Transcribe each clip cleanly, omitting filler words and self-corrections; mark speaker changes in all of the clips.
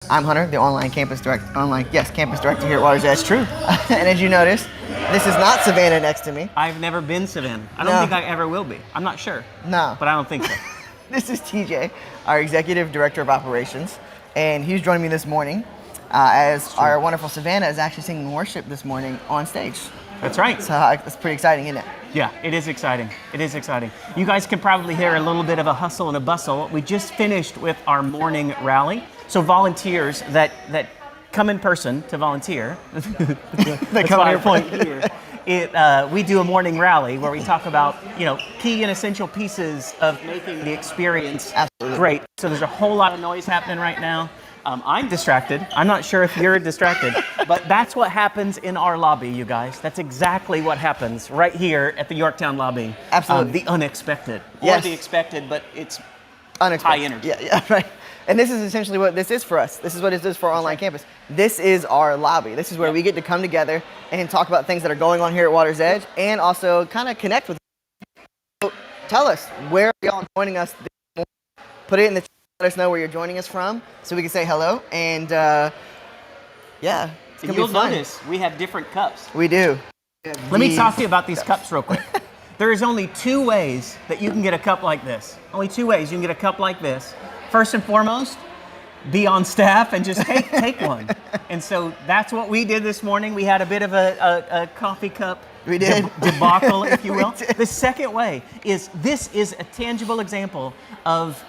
Speaker 1: I'm Hunter, the campus director here at Water's Edge.
Speaker 2: True.
Speaker 1: And as you notice, this is not Savannah next to me.
Speaker 2: I've never been Savannah. I don't think I ever will be. I'm not sure.
Speaker 1: No.
Speaker 2: But I don't think so.
Speaker 1: This is TJ, our executive director of operations, and he's joining me this morning as our wonderful Savannah is actually singing worship this morning on stage.
Speaker 2: That's right.
Speaker 1: So it's pretty exciting, isn't it?
Speaker 2: Yeah, it is exciting. It is exciting. You guys can probably hear a little bit of a hustle and a bustle. We just finished with our morning rally. So volunteers that come in person to volunteer, that's my point here. We do a morning rally where we talk about, key and essential pieces of making the experience great. So there's a whole lot of noise happening right now. I'm distracted. I'm not sure if you're distracted, but that's what happens in our lobby, you guys. That's exactly what happens right here at the Yorktown lobby.
Speaker 1: Absolutely.
Speaker 2: The unexpected.
Speaker 1: Yes.
Speaker 2: Or the expected, but it's
Speaker 1: unexpected.
Speaker 2: high energy.
Speaker 1: Yeah, right. And this is essentially what this is for us. This is what it is for our online campus. This is our lobby. This is where we get to come together and talk about things that are going on here at Water's Edge and also kind of connect with you. So tell us, where are y'all joining us this morning? Put it in the chat. Let us know where you're joining us from so we can say hello. And it's going to be
Speaker 2: You'll
Speaker 1: fun.
Speaker 2: notice we have different cups.
Speaker 1: We do.
Speaker 2: Let me talk to you about these cups real quick. There is only two ways that you can get a cup like this. Only two ways you can get a cup like this. First and foremost, be on staff and just take one. And so that's what we did this morning. We had a bit of a coffee cup debacle, if you will. The second way is this is a tangible example of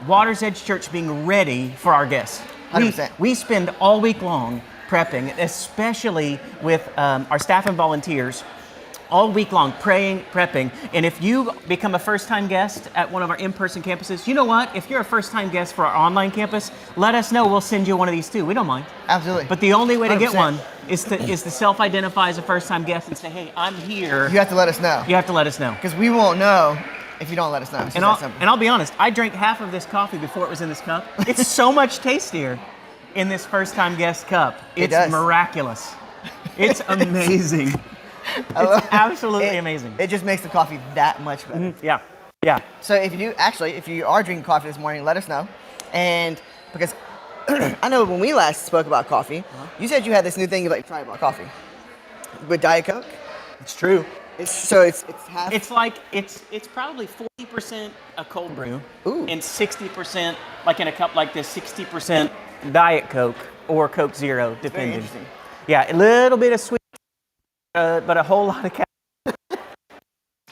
Speaker 2: Water's Edge Church being ready for our guests.
Speaker 1: 100%.
Speaker 2: We spend all week long prepping, especially with our staff and volunteers, all week long praying, prepping. And if you become a first-time guest at one of our in-person campuses, you know what? If you're a first-time guest for our online campus, let us know. We'll send you one of these too. We don't mind.
Speaker 1: Absolutely.
Speaker 2: But the only way to
Speaker 1: 100%.
Speaker 2: get one is to self-identify as a first-time guest and say, hey, I'm here.
Speaker 1: You have to let us know.
Speaker 2: You have to let us know.
Speaker 1: Because we won't know if you don't let us know.
Speaker 2: And I'll be honest, I drank half of this coffee before it was in this cup. It's so much tastier in this first-time guest cup. It's miraculous. It's amazing. It's absolutely amazing.
Speaker 1: It just makes the coffee that much better.
Speaker 2: Mm-hmm. Yeah.
Speaker 1: So if you are drinking coffee this morning, let us know. And because I know when we last spoke about coffee, you said you had this new thing you like to try about coffee with Diet Coke.
Speaker 2: It's true.
Speaker 1: It's half.
Speaker 2: It's probably 40% a cold brew and 60%, like in a cup like this, 60% Diet Coke or Coke Zero, depending.
Speaker 1: Very interesting.
Speaker 2: Yeah, a little bit of sweet, but a whole lot of caffeine.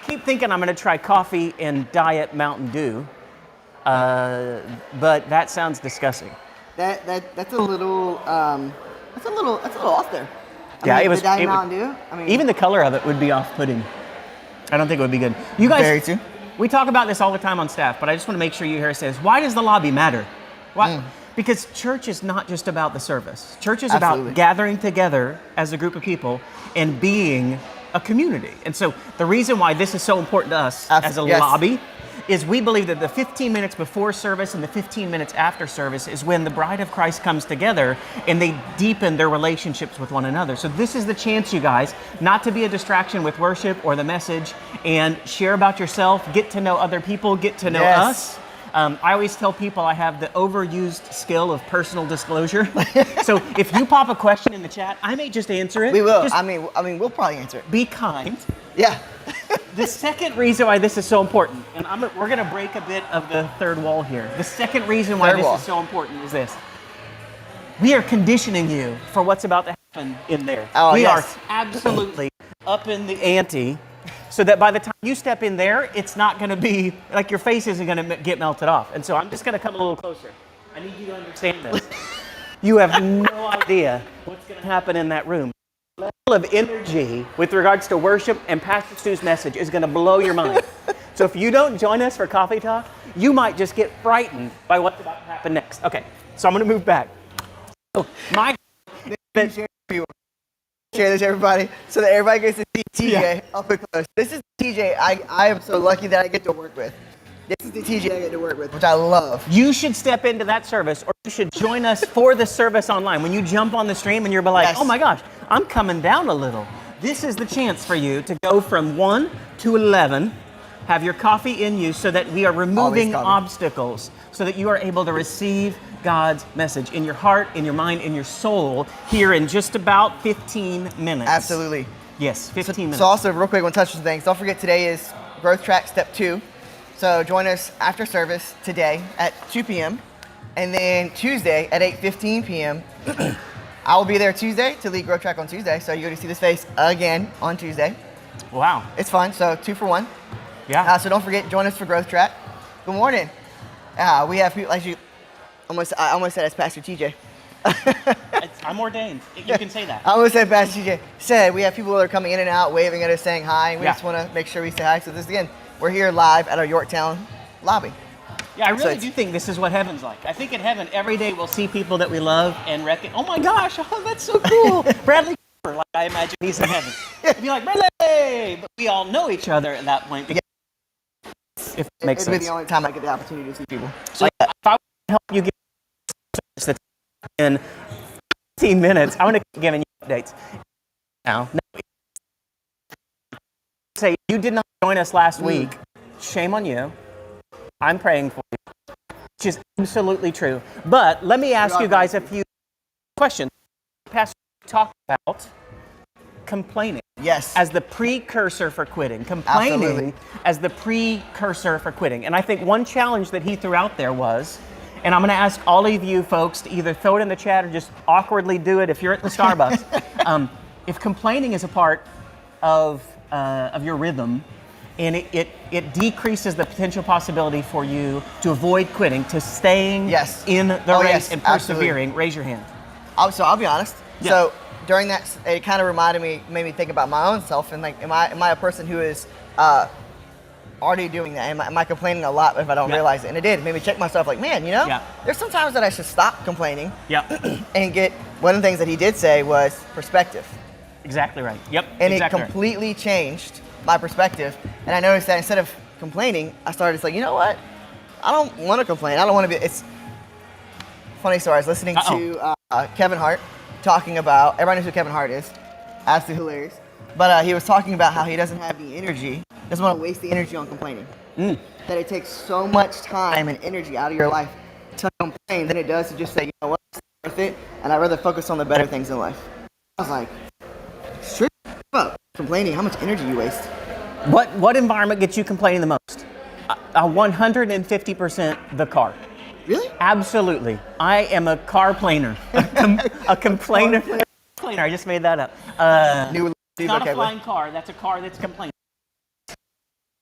Speaker 2: Keep thinking I'm going to try coffee and Diet Mountain Dew, but that sounds disgusting.
Speaker 1: That's a little off there.
Speaker 2: It was.
Speaker 1: The Diet Mountain Dew.
Speaker 2: Even the color of it would be off-putting. I don't think it would be good. You guys,
Speaker 1: Very too.
Speaker 2: We talk about this all the time on staff, but I just want to make sure you hear us say this. Why does the lobby matter? Why? Because church is not just about the service. Church is about gathering together as a group of people and being a community. And so the reason why this is so important to us as a lobby is we believe that the 15 minutes before service and the 15 minutes after service is when the bride of Christ comes together and they deepen their relationships with one another. So this is the chance, you guys, not to be a distraction with worship or the message, and share about yourself, get to know other people, get to know us. I always tell people I have the overused skill of personal disclosure. So if you pop a question in the chat, I may just answer it.
Speaker 1: We will.
Speaker 2: Just
Speaker 1: we'll probably answer it.
Speaker 2: be kind.
Speaker 1: Yeah.
Speaker 2: The second reason why this is so important, and we're going to break a bit of the third wall here. The second reason why this is so important is this. We are conditioning you for what's about to happen in there. We are absolutely up in the ante so that by the time you step in there, it's not going to be, like your face isn't going to get melted off. And so I'm just going to come a little closer. I need you to understand this. You have no idea what's going to happen in that room. The level of energy with regards to worship and Pastor Stu's message is going to blow your mind. So if you don't join us for coffee talk, you might just get frightened by what's about to happen next. Okay, so I'm going to move back. So
Speaker 1: Share this, everybody, so that everybody gets to see TJ up and close. This is TJ I am so lucky that I get to work with. This is the TJ I get to work with, which I love.
Speaker 2: You should step into that service, or you should join us for the service online. When you jump on the stream and you're like, oh my gosh, I'm coming down a little. This is the chance for you to go from 1 to 11 have your coffee in you so that we are removing
Speaker 1: coffee.
Speaker 2: obstacles, so that you are able to receive God's message in your heart, in your mind, in your soul here in just about 15 minutes.
Speaker 1: Absolutely.
Speaker 2: Yes, 15 minutes.
Speaker 1: So also, real quick, I want to touch some things. Don't forget, today is Growth Track Step 2. So join us after service today at 2 p.m. And then Tuesday at 8:15 p.m. I will be there Tuesday to lead Growth Track on Tuesday. So you're going to see this face again on Tuesday.
Speaker 2: Wow.
Speaker 1: It's fun. So 2 for 1.
Speaker 2: Yeah.
Speaker 1: So don't forget, join us for Growth Track. Good morning. We have people, like I almost said it's Pastor TJ.
Speaker 2: I'm ordained. You can say that.
Speaker 1: I almost said Pastor TJ. Said we have people that are coming in and out, waving at us, saying hi. And we just want to make sure we say hi. So this again, we're here live at our Yorktown lobby.
Speaker 2: Yeah, I really do think this is what heaven's like. I think in heaven, every day we'll see people that we love and reckon, oh my gosh, oh, that's so cool. Bradley Cooper, like I imagine he's in heaven. It'd be like, Bradley! But we all know each other at that point. If it makes
Speaker 1: It'll be
Speaker 2: sense.
Speaker 1: the only time I get the opportunity to see people.
Speaker 2: So if I would help you get that's in 15 minutes, I want to keep giving you updates. Now, say you did not join us last week. Shame on you. I'm praying for you, which is absolutely true. But let me ask you guys a few questions. Pastor talked about complaining.
Speaker 1: Yes.
Speaker 2: As the precursor for quitting. Complaining
Speaker 1: Absolutely.
Speaker 2: as the precursor for quitting. And I think one challenge that he threw out there was, and I'm going to ask all of you folks to either throw it in the chat or just awkwardly do it if you're at the Starbucks. If complaining is a part of your rhythm, and it decreases the potential possibility for you to avoid quitting, to staying in the race and persevering,
Speaker 1: absolutely.
Speaker 2: Raise your hand.
Speaker 1: So I'll be honest.
Speaker 2: Yeah.
Speaker 1: So during that, it kind of made me think about my own self and like, am I a person who is already doing that? Am I complaining a lot if I don't realize it? And it did. It made me check myself like, man, there's some times that I should stop complaining and get, one of the things that he did say was perspective.
Speaker 2: Exactly right. Yep.
Speaker 1: And
Speaker 2: exactly
Speaker 1: it completely changed my perspective. And I noticed that instead of complaining, I started to say, you know what? I don't want to complain. I don't want to be, it's funny story. I was listening to Kevin Hart talking about, everybody knows who Kevin Hart is. Absolutely hilarious. But he was talking about how he doesn't have the energy, doesn't want to waste the energy on complaining. That it takes so much time and energy out of your life to complain than it does to just say, you know what, it's worth it, and I'd rather focus on the better things in life. I was like, straight up, complaining, how much energy you waste.
Speaker 2: What environment gets you complaining the most? 150% the car.
Speaker 1: Really?
Speaker 2: Absolutely. I am a car planer. A complainer. I just made that up. It's not a flying car. That's a car that's complaining.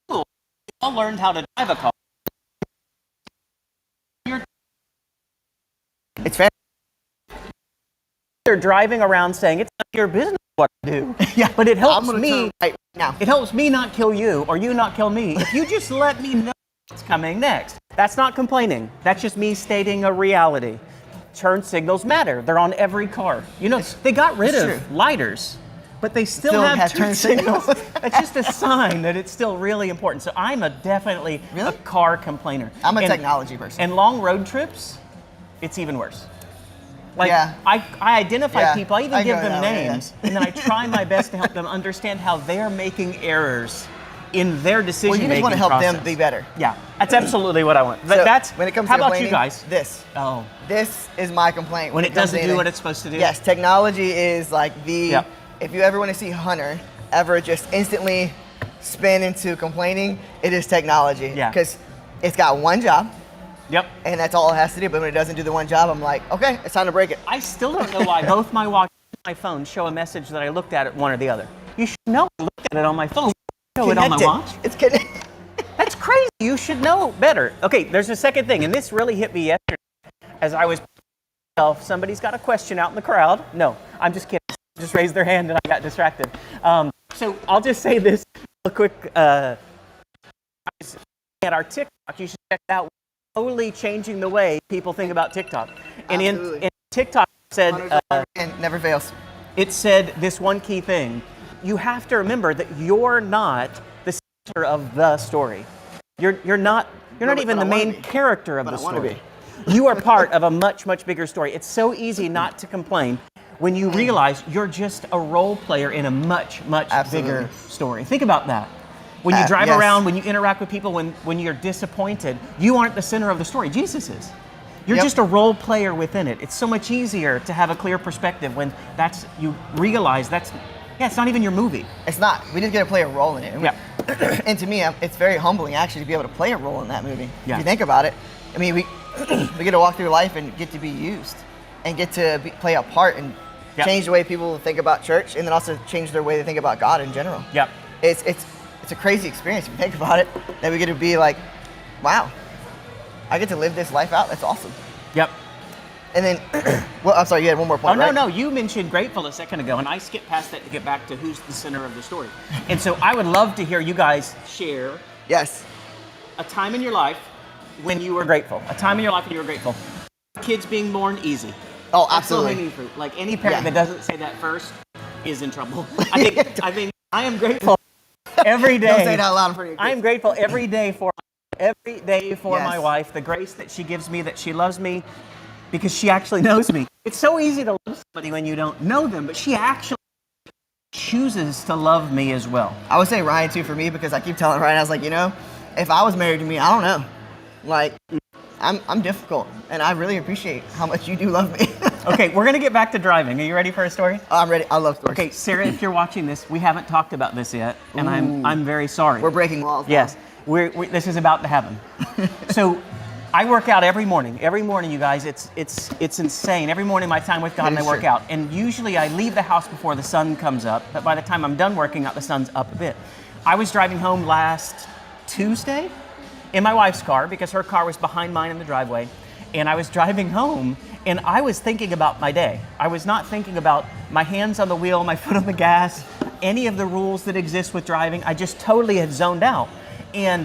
Speaker 2: Cool. You all learned how to drive a car.
Speaker 1: It's fair.
Speaker 2: They're driving around saying it's not your business what I do.
Speaker 1: Yeah,
Speaker 2: but it helps
Speaker 1: I'm gonna
Speaker 2: me.
Speaker 1: turn right now.
Speaker 2: It helps me not kill you, or you not kill me. If you just let me know what's coming next. That's not complaining. That's just me stating a reality. Turn signals matter. They're on every car. They got rid of lighters, but they still have turn signals. That's just a sign that it's still really important. So I'm definitely a car complainer.
Speaker 1: I'm a technology person.
Speaker 2: And long road trips, it's even worse. I identify people, I even give them names, and then I try my best to help them understand how they're making errors in their decision-making
Speaker 1: Well, you just want to help
Speaker 2: process.
Speaker 1: them be better.
Speaker 2: Yeah, that's absolutely what I want.
Speaker 1: So
Speaker 2: That's
Speaker 1: when it comes
Speaker 2: how
Speaker 1: to
Speaker 2: about you guys?
Speaker 1: This is my complaint.
Speaker 2: When it doesn't do what it's supposed to do?
Speaker 1: Yes, technology is like if you ever want to see Hunter ever just instantly spin into complaining, it is technology.
Speaker 2: Yeah.
Speaker 1: Because it's got one job.
Speaker 2: Yep.
Speaker 1: And that's all it has to do. But when it doesn't do the one job, I'm like, okay, it's time to break it.
Speaker 2: I still don't know why both my watch and my phone show a message that I looked at one or the other. You should know I looked at it on my phone. Show it on my watch.
Speaker 1: It's connected.
Speaker 2: That's crazy. You should know better. Okay, there's a second thing, and this really hit me yesterday as I was. Somebody's got a question out in the crowd. No, I'm just kidding. Just raised their hand and I got distracted. So I'll just say this real quick. At our TikTok, you should check it out. We're totally changing the way people think about TikTok. And in TikTok it said
Speaker 1: and never fails.
Speaker 2: It said this one key thing. You have to remember that you're not the center of the story. You're not even the main character of the story. You are part of a much, much bigger story. It's so easy not to complain when you realize you're just a role player in a much, much bigger story. Think about that. When you drive
Speaker 1: yes.
Speaker 2: around, when you interact with people, when you're disappointed, you aren't the center of the story. Jesus is. You're
Speaker 1: Yep.
Speaker 2: just a role player within it. It's so much easier to have a clear perspective when you realize it's not even your movie.
Speaker 1: It's not. We just get to play a role in it. And,
Speaker 2: Yeah.
Speaker 1: and to me, it's very humbling actually to be able to play a role in that movie.
Speaker 2: Yeah.
Speaker 1: If you think about it, I mean, we we get to walk through life and get to be used and get to play a part and
Speaker 2: Yeah.
Speaker 1: change the way people think about church, and then also change their way they think about God in general.
Speaker 2: Yep.
Speaker 1: It's a crazy experience if you think about it, that we get to be like, wow, I get to live this life out. That's awesome.
Speaker 2: Yep.
Speaker 1: And then, well, I'm sorry, you had one more
Speaker 2: Oh,
Speaker 1: point,
Speaker 2: no,
Speaker 1: right?
Speaker 2: no. You mentioned grateful a second ago, and I skipped past that to get back to who's the center of the story. And so I would love to hear you guys share
Speaker 1: Yes.
Speaker 2: a time in your life when you were grateful. A time in your life when you were grateful. Kids being born, easy.
Speaker 1: Oh,
Speaker 2: That's
Speaker 1: absolutely.
Speaker 2: low-hanging fruit. Like any parent
Speaker 1: Yeah.
Speaker 2: that doesn't say that first is in trouble. I think I am grateful every day.
Speaker 1: Don't say it out loud in front of your kids.
Speaker 2: I am grateful every day for
Speaker 1: Yes.
Speaker 2: my wife, the grace that she gives me, that she loves me, because she actually knows me. It's so easy to love somebody when you don't know them, but she actually chooses to love me as well.
Speaker 1: I would say Ryan too for me, because I keep telling Ryan, I was like, if I was married to me, I don't know. Like, I'm difficult, and I really appreciate how much you do love me.
Speaker 2: Okay, we're gonna get back to driving. Are you ready for a story?
Speaker 1: I'm ready. I love stories.
Speaker 2: Okay, Sarah, if you're watching this, we haven't talked about this yet, and I'm very sorry.
Speaker 1: We're breaking walls now.
Speaker 2: Yes, this is about to happen. So, I work out every morning. Every morning, you guys, it's insane. Every morning, my time with God,
Speaker 1: That
Speaker 2: and I
Speaker 1: is
Speaker 2: work
Speaker 1: true.
Speaker 2: out. And usually, I leave the house before the sun comes up. But by the time I'm done working out, the sun's up a bit. I was driving home last Tuesday in my wife's car because her car was behind mine in the driveway, and I was driving home. And I was thinking about my day. I was not thinking about my hands on the wheel, my foot on the gas, any of the rules that exist with driving. I just totally had zoned out. And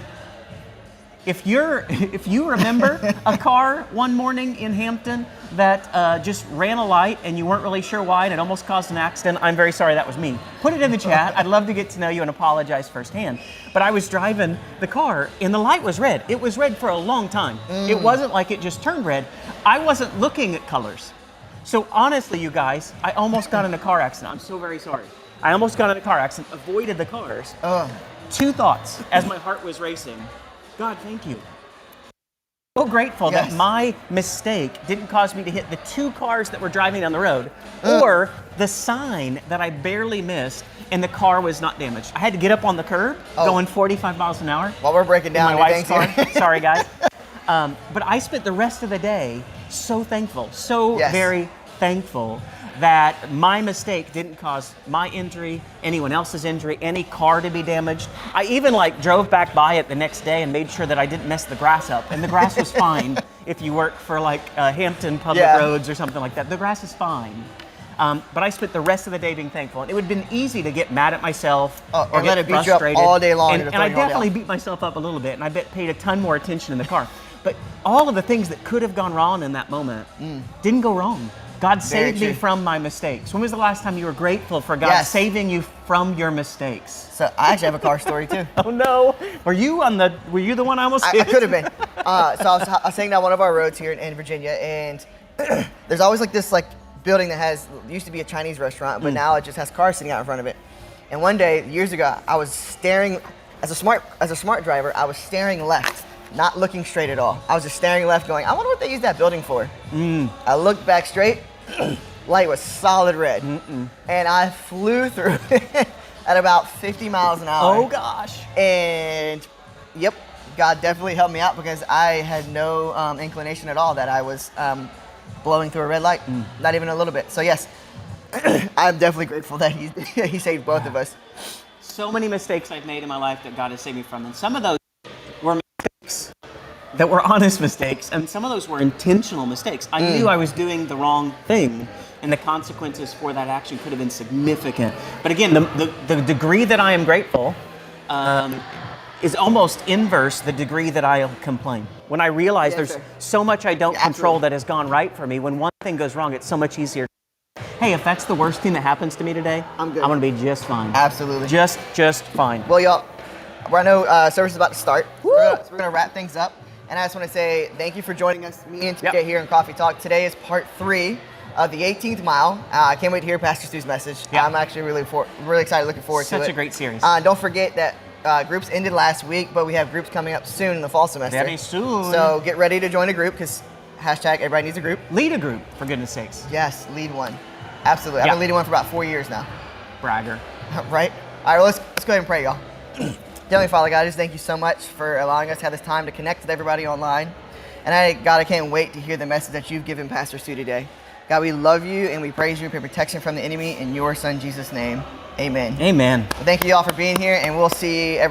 Speaker 2: if you remember a car one morning in Hampton that just ran a light and you weren't really sure why and it almost caused an accident, I'm very sorry, that was me. Put it in the chat. I'd love to get to know you and apologize firsthand. But I was driving the car and the light was red. It was red for a long time. It wasn't like it just turned red. I wasn't looking at colors. So honestly, you guys, I almost got in a car accident. I'm so very sorry. I almost got in a car accident, avoided the cars. Two thoughts as my heart was racing. God, thank you. So grateful
Speaker 1: Yes.
Speaker 2: that my mistake didn't cause me to hit the two cars that were driving down the road, or the sign that I barely missed and the car was not damaged. I had to get up on the curb going 45 miles an hour.
Speaker 1: While we're breaking
Speaker 2: in
Speaker 1: down
Speaker 2: my
Speaker 1: your
Speaker 2: wife's
Speaker 1: things
Speaker 2: car.
Speaker 1: here.
Speaker 2: Sorry, guys. But I spent the rest of the day so thankful, so
Speaker 1: Yes.
Speaker 2: very thankful that my mistake didn't cause my injury, anyone else's injury, any car to be damaged. I even drove back by it the next day and made sure that I didn't mess the grass up. And the grass was fine if you work for Hampton Public
Speaker 1: Yeah.
Speaker 2: Roads or something like that. The grass is fine. But I spent the rest of the day being thankful. And it would have been easy to get mad at myself
Speaker 1: Or
Speaker 2: get
Speaker 1: let it beat you up
Speaker 2: frustrated.
Speaker 1: all day long
Speaker 2: And,
Speaker 1: to
Speaker 2: and
Speaker 1: throw
Speaker 2: I
Speaker 1: you all day
Speaker 2: definitely
Speaker 1: off.
Speaker 2: beat myself up a little bit, and I paid a ton more attention in the car. But all of the things that could have gone wrong in that moment didn't go wrong. God
Speaker 1: Very
Speaker 2: saved me
Speaker 1: true.
Speaker 2: from my mistakes. When was the last time you were grateful for God
Speaker 1: Yes.
Speaker 2: saving you from your mistakes?
Speaker 1: So I actually have a car story too.
Speaker 2: Oh no! Were you the one I almost
Speaker 1: I
Speaker 2: hit?
Speaker 1: could have been. So I was saying down one of our roads here in Virginia, and there's always this building that used to be a Chinese restaurant, but now it just has cars sitting out in front of it. And one day, years ago, I was staring as a smart driver. I was staring left, not looking straight at all. I was just staring left, going, I wonder what they use that building for. I looked back straight. Light was solid red, and I flew through it at about 50 miles an hour.
Speaker 2: Oh gosh!
Speaker 1: And yep, God definitely helped me out, because I had no inclination at all that I was blowing through a red light, not even a little bit. So yes, I'm definitely grateful that he saved both of us.
Speaker 2: So many mistakes I've made in my life that God has saved me from, and some of those were mistakes that were honest mistakes, and some of those were intentional mistakes. I knew I was doing the wrong thing, and the consequences for that action could have been significant. But again, the degree that I am grateful is almost inverse the degree that I complain. When I realize
Speaker 1: Yes,
Speaker 2: there's
Speaker 1: sir.
Speaker 2: so much I don't
Speaker 1: Yeah,
Speaker 2: control
Speaker 1: absolutely.
Speaker 2: that has gone right for me, when one thing goes wrong, it's so much easier. Hey, if that's the worst thing that happens to me today,
Speaker 1: I'm good.
Speaker 2: I'm gonna be just fine.
Speaker 1: Absolutely.
Speaker 2: Just fine.
Speaker 1: Well, y'all, I know service is about to start. So we're gonna wrap things up, and I just want to say thank you for joining us, me and TK
Speaker 2: Yep.
Speaker 1: here in Coffee Talk. Today is part 3 of the 18th mile. I can't wait to hear Pastor Stu's message.
Speaker 2: Yeah.
Speaker 1: I'm actually really excited, looking forward to it.
Speaker 2: Such a great series.
Speaker 1: Don't forget that Groups ended last week, but we have groups coming up soon in the fall semester.
Speaker 2: Very soon.
Speaker 1: So get ready to join a group because hashtag everybody needs a group.
Speaker 2: Lead a group, for goodness sakes.
Speaker 1: Yes, lead one. Absolutely. I've
Speaker 2: Yeah.
Speaker 1: been leading one for about 4 years now.
Speaker 2: Bragger.
Speaker 1: Right? All right, well, let's go ahead and pray, y'all. Heavenly Father, God, I just thank you so much for allowing us to have this time to connect with everybody online. And God, I can't wait to hear the message that you've given Pastor Stu today. God, we love you and we praise you and pray protection from the enemy in your son Jesus' name. Amen.
Speaker 2: Amen.
Speaker 1: Well, thank you all for being here, and we'll see